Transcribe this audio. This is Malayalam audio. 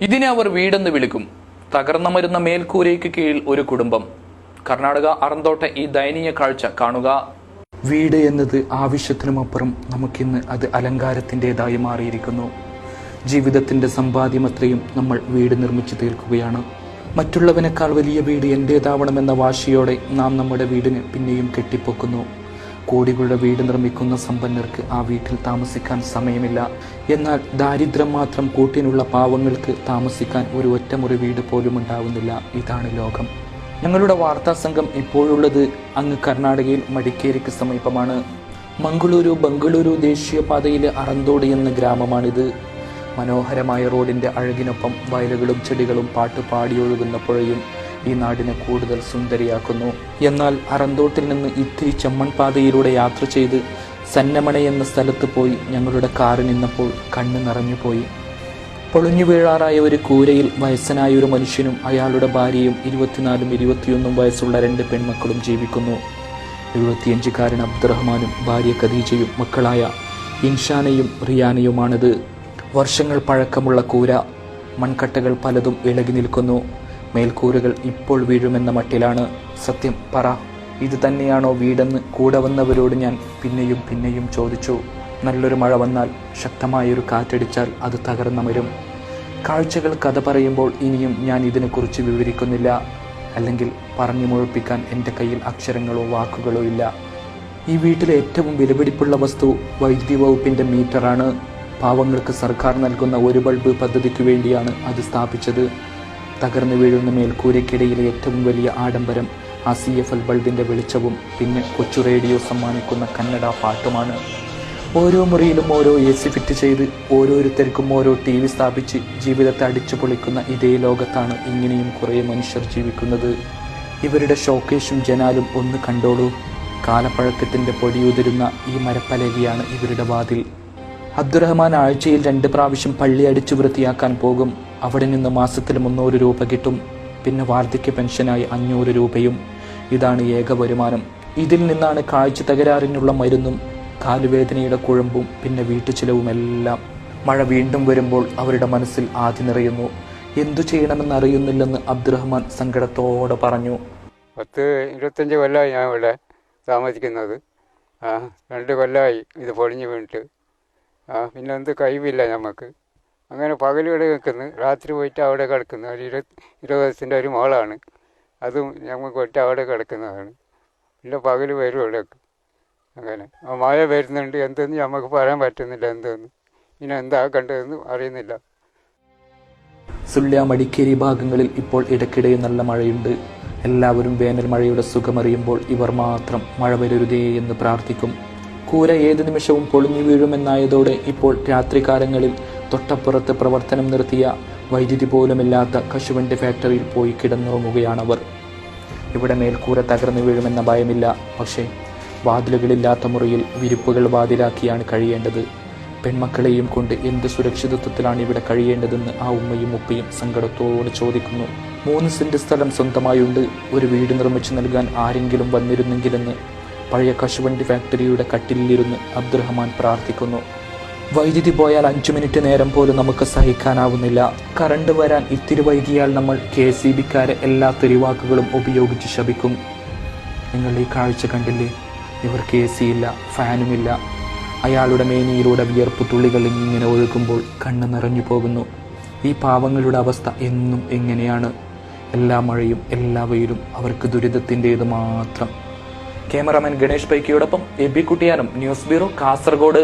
ഇതിനെ അവർ വീടെന്ന് വിളിക്കും. തകർന്നമരുന്ന മേൽക്കൂരയ്ക്ക് കീഴിൽ ഒരു കുടുംബം. കർണാടക അറന്തോട്ടെ ഈ ദയനീയ കാഴ്ച കാണുക. വീട് എന്നത് ആവശ്യത്തിനുമപ്പുറം നമുക്കിന്ന് അത് അലങ്കാരത്തിൻ്റെതായി മാറിയിരിക്കുന്നു. ജീവിതത്തിൻ്റെ സമ്പാദ്യമത്രയും നമ്മൾ വീട് നിർമ്മിച്ചു തീർക്കുകയാണ്. മറ്റുള്ളവനേക്കാൾ വലിയ വീട് എൻ്റേതാവണമെന്ന വാശിയോടെ നാം നമ്മുടെ വീടിന് പിന്നെയും കെട്ടിപ്പൊക്കുന്നു. കോടികളുടെ വീട് നിർമ്മിക്കുന്ന സമ്പന്നർക്ക് ആ വീട്ടിൽ താമസിക്കാൻ സമയമില്ല. എന്നാൽ ദാരിദ്ര്യം മാത്രം കൂട്ടിനുള്ള പാവങ്ങൾക്ക് താമസിക്കാൻ ഒരു ഒറ്റമുറി വീട് പോലും ഉണ്ടാവുന്നില്ല. ഇതാണ് ലോകം. ഞങ്ങളുടെ വാർത്താ സംഘം ഇപ്പോഴുള്ളത് അങ്ങ് കർണാടകയിൽ മടിക്കേരിക്ക് സമീപമാണ്. ബംഗളൂരു ദേശീയപാതയിലെ അറന്തോട് എന്ന ഗ്രാമമാണിത്. മനോഹരമായ റോഡിൻ്റെ അഴകിനൊപ്പം വയലുകളും ചെടികളും പാട്ട് പാടിയൊഴുകുന്ന പുഴയും ഈ നാടിനെ കൂടുതൽ സുന്ദരിയാക്കുന്നു. എന്നാൽ അറന്തോട്ടിൽ നിന്ന് ഇത്തിരി ചെമ്മൺ പാതയിലൂടെ യാത്ര ചെയ്ത് സന്നമണ എന്ന സ്ഥലത്ത് പോയി ഞങ്ങളുടെ കാറ് നിന്നപ്പോൾ കണ്ണ് നിറഞ്ഞുപോയി. പൊളിഞ്ഞു വീഴാറായ ഒരു കൂരയിൽ വയസ്സനായ ഒരു മനുഷ്യനും അയാളുടെ ഭാര്യയും 24 21 വയസ്സുള്ള 2 പെൺമക്കളും ജീവിക്കുന്നു. 75-കാരൻ അബ്ദുറഹ്മാനും ഭാര്യ ഖദീജയും മക്കളായ ഇൻഷാനയും റിയാനയുമാണിത്. വർഷങ്ങൾ പഴക്കമുള്ള കൂര. മൺകട്ടകൾ പലതും ഇളകി നിൽക്കുന്നു. മേൽക്കൂരകൾ ഇപ്പോൾ വീഴുമെന്ന മട്ടിലാണ്. സത്യം പറ, ഇത് തന്നെയാണോ വീടെന്ന് കൂടെ വന്നവരോട് ഞാൻ പിന്നെയും ചോദിച്ചു. നല്ലൊരു മഴ വന്നാൽ, ശക്തമായൊരു കാറ്റടിച്ചാൽ അത് തകർന്നമരും. കാഴ്ചകൾ കഥ പറയുമ്പോൾ ഇനിയും ഞാൻ ഇതിനെക്കുറിച്ച് വിവരിക്കുന്നില്ല. അല്ലെങ്കിൽ പറഞ്ഞു മുഴുപ്പിക്കാൻ എൻ്റെ കയ്യിൽ അക്ഷരങ്ങളോ വാക്കുകളോ ഇല്ല. ഈ വീട്ടിലെ ഏറ്റവും വിലപിടിപ്പുള്ള വസ്തു വൈദ്യുതി വകുപ്പിൻ്റെ മീറ്ററാണ്. പാവങ്ങൾക്ക് സർക്കാർ നൽകുന്ന ഒരു ബൾബ് പദ്ധതിക്ക് വേണ്ടിയാണ് അത് സ്ഥാപിച്ചത്. തകർന്നു വീഴുന്ന മേൽക്കൂരയ്ക്കിടയിലെ ഏറ്റവും വലിയ ആഡംബരം ആ CFL ബൾബിൻ്റെ വെളിച്ചവും പിന്നെ കൊച്ചു റേഡിയോ സമ്മാനിക്കുന്ന കന്നഡ പാട്ടുമാണ്. ഓരോ മുറിയിലും ഓരോ AC ഫിറ്റ് ചെയ്ത് ഓരോരുത്തർക്കും ഓരോ TV സ്ഥാപിച്ച് ജീവിതത്തെ അടിച്ചു പൊളിക്കുന്ന ഇതേ ലോകത്താണ് ഇങ്ങനെയും കുറേ മനുഷ്യർ ജീവിക്കുന്നത്. ഇവരുടെ ഷോക്കേഷും ജനാലും ഒന്ന് കണ്ടോളൂ. കാലപ്പഴക്കത്തിൻ്റെ പൊടിയുതിരുന്ന ഈ മരപ്പലകയാണ് ഇവരുടെ വാതിൽ. അബ്ദുറഹ്മാൻ ആഴ്ചയിൽ 2 പ്രാവശ്യം പള്ളി അടിച്ചു വൃത്തിയാക്കാൻ പോകും. അവിടെ നിന്ന് മാസത്തിൽ 300 രൂപ കിട്ടും. പിന്നെ വാർദ്ധക്യ പെൻഷനായി 500 രൂപയും. ഇതാണ് ഏക വരുമാനം. ഇതിൽ നിന്നാണ് കാഴ്ച തകരാറിനുള്ള മരുന്നും കാലുവേദനയുടെ കുഴമ്പും പിന്നെ വീട്ടുചിലവുമെല്ലാം. മഴ വീണ്ടും വരുമ്പോൾ അവരുടെ മനസ്സിൽ ആദ്യം നിറയുന്നു. എന്തു ചെയ്യണമെന്ന് അറിയുന്നില്ലെന്ന് അബ്ദുറഹ്മാൻ സങ്കടത്തോടെ പറഞ്ഞു. 10-25 കൊല്ലമായി ഞാൻ ഇവിടെ താമസിക്കുന്നത്. 2 കൊല്ലമായി ഇത് പൊളിഞ്ഞു വീണിട്ട്. പിന്നെ എന്ത് കഴിവില്ല നമുക്ക്. അങ്ങനെ പകൽ ഇവിടെ നിൽക്കുന്നു, രാത്രി പോയിട്ട് അവിടെ കിടക്കുന്നു. ഒരു 20 വയസ്സിൻ്റെ ഒരു മോളാണ്, അതും ഞങ്ങൾക്ക് പോയിട്ട് അവിടെ കിടക്കുന്നതാണ്. പിന്നെ പകൽ വരും ഇവിടേക്ക്. അങ്ങനെ മഴ വരുന്നുണ്ട്, എന്തെന്ന് നമുക്ക് പറയാൻ പറ്റുന്നില്ല. എന്തെന്ന് പിന്നെ എന്താക്കേണ്ടതെന്ന് അറിയുന്നില്ല. സുല്യ മടിക്കേരി ഭാഗങ്ങളിൽ ഇപ്പോൾ ഇടയ്ക്കിടെ നല്ല മഴയുണ്ട്. എല്ലാവരും വേനൽ മഴയുടെ സുഖമറിയുമ്പോൾ ഇവർ മാത്രം മഴ വരരുതേ എന്ന് പ്രാർത്ഥിക്കും. കൂര ഏത് നിമിഷവും പൊളിഞ്ഞു വീഴുമെന്നായതോടെ ഇപ്പോൾ രാത്രികാലങ്ങളിൽ തൊട്ടപ്പുറത്ത് പ്രവർത്തനം നിർത്തിയ വൈദ്യുതി പോലുമില്ലാത്ത കശുവണ്ടി ഫാക്ടറിയിൽ പോയി കിടന്നുറങ്ങുകയാണവർ. ഇവിടെ മേൽക്കൂര തകർന്നു വീഴുമെന്ന ഭയമില്ല. പക്ഷേ വാതിലുകളില്ലാത്ത മുറിയിൽ വിരിപ്പുകൾ വാതിലാക്കിയാണ് കഴിയേണ്ടത്. പെൺമക്കളെയും കൊണ്ട് എന്ത് സുരക്ഷിതത്വത്തിലാണ് ഇവിടെ കഴിയേണ്ടതെന്ന് ആ ഉമ്മയും ഉപ്പയും സങ്കടത്തോടെ ചോദിക്കുന്നു. 3 സെന്റ് സ്ഥലം സ്വന്തമായുണ്ട്. ഒരു വീട് നിർമ്മിച്ചു നൽകാൻ ആരെങ്കിലും വന്നിരുന്നെങ്കിലെന്ന് പഴയ കശുവണ്ടി ഫാക്ടറിയുടെ കട്ടിലിരുന്ന് അബ്ദുറഹ്മാൻ പ്രാർത്ഥിക്കുന്നു. വൈദ്യുതി പോയാൽ 5 മിനിറ്റ് നേരം പോലും നമുക്ക് സഹിക്കാനാവുന്നില്ല. കറണ്ട് വരാൻ ഇത്തിരി വൈകിയാൽ നമ്മൾ KCBക്കാരെ എല്ലാ തെരുവാക്കുകളും ഉപയോഗിച്ച് ശപിക്കും. നിങ്ങൾ ഈ കാഴ്ച കണ്ടില്ലേ? ഇവർക്ക് AC ഇല്ല, ഫാനുമില്ല. അയാളുടെ മേനിയിലൂടെ വിയർപ്പ് തുള്ളികൾ ഇങ്ങനെ ഒഴുകുമ്പോൾ കണ്ണ് നിറഞ്ഞു പോകുന്നു. ഈ പാവങ്ങളുടെ അവസ്ഥ എന്നും എങ്ങനെയാണ്? എല്ലാ മഴയും എല്ലാ വെയിലും അവർക്ക് ദുരിതത്തിൻ്റേത് മാത്രം. ക്യാമറാമാൻ ഗണേഷ് പൈക്കിയോടൊപ്പം എബി കുട്ടിയാനും, ന്യൂസ് ബ്യൂറോ, കാസർഗോഡ്.